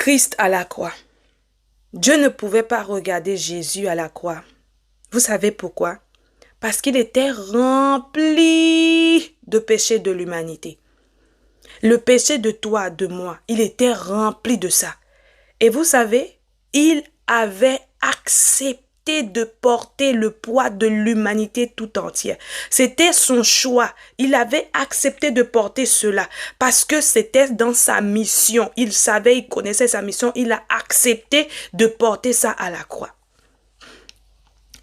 Christ à la croix. Dieu ne pouvait pas regarder Jésus à la croix. Vous savez pourquoi? Parce qu'il était rempli de péché de l'humanité. Le péché de toi, de moi, il était rempli de ça. Et vous savez, il avait accepté de porter le poids de l'humanité tout entière. C'était son choix. Il avait accepté de porter cela parce que c'était dans sa mission. Il savait, il connaissait sa mission. Il a accepté de porter ça à la croix.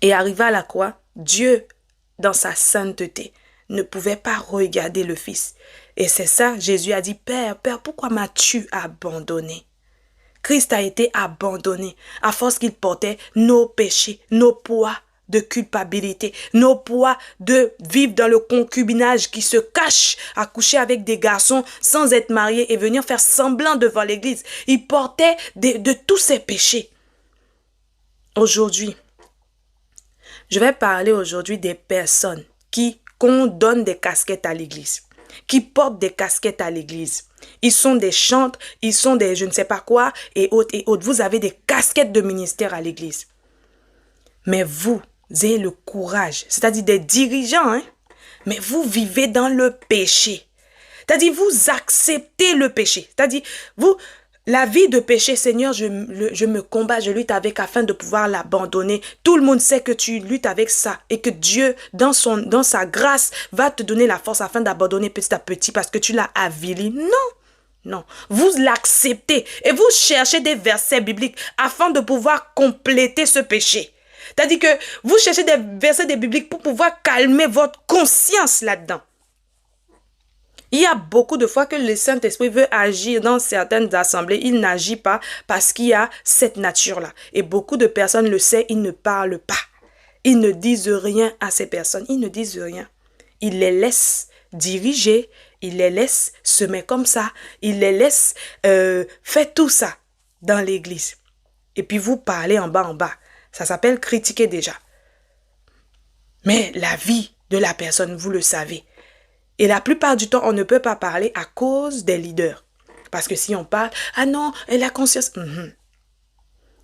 Et arrivé à la croix, Dieu, dans sa sainteté, ne pouvait pas regarder le Fils. Et c'est ça, Jésus a dit, Père, pourquoi m'as-tu abandonné? Christ a été abandonné à force qu'il portait nos péchés, nos poids de culpabilité, nos poids de vivre dans le concubinage qui se cache à coucher avec des garçons sans être marié et venir faire semblant devant l'église. Il portait de tous ses péchés. Aujourd'hui, je vais parler aujourd'hui des personnes qu'on donne des casquettes à l'église, qui portent des casquettes à l'église. Ils sont des chantres, ils sont des je ne sais pas quoi, et autres, et autres. Vous avez des casquettes de ministère à l'église. Mais vous ayez le courage, c'est-à-dire des dirigeants, hein? Mais vous vivez dans le péché. C'est-à-dire, vous acceptez le péché. C'est-à-dire, la vie de péché, Seigneur, je me combats, je lutte avec afin de pouvoir l'abandonner. Tout le monde sait que tu luttes avec ça et que Dieu, dans sa grâce, va te donner la force afin d'abandonner petit à petit parce que tu l'as avili. Non, vous l'acceptez et vous cherchez des versets bibliques afin de pouvoir compléter ce péché. C'est-à-dire que vous cherchez des versets bibliques pour pouvoir calmer votre conscience là-dedans. Il y a beaucoup de fois que le Saint-Esprit veut agir dans certaines assemblées. Il n'agit pas parce qu'il y a cette nature-là. Et beaucoup de personnes le savent, ils ne parlent pas. Ils ne disent rien à ces personnes. Ils ne disent rien. Ils les laissent diriger. Ils les laissent semer comme ça. Ils les laissent faire tout ça dans l'église. Et puis vous parlez en bas. Ça s'appelle critiquer déjà. Mais la vie de la personne, vous le savez. Et la plupart du temps, on ne peut pas parler à cause des leaders. Parce que si on parle, ah non, elle a conscience.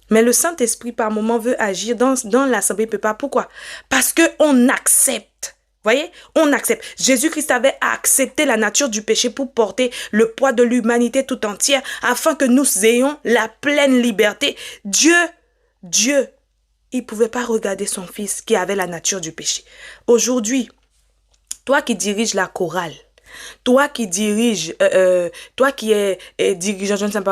Mais le Saint-Esprit, par moment, veut agir dans l'assemblée. Il ne peut pas. Pourquoi? Parce qu'on accepte. Voyez? On accepte. Jésus-Christ avait accepté la nature du péché pour porter le poids de l'humanité tout entière afin que nous ayons la pleine liberté. Dieu, il ne pouvait pas regarder son fils qui avait la nature du péché. Aujourd'hui, toi qui diriges la chorale, toi qui diriges, toi qui es dirigeant, je ne sais pas,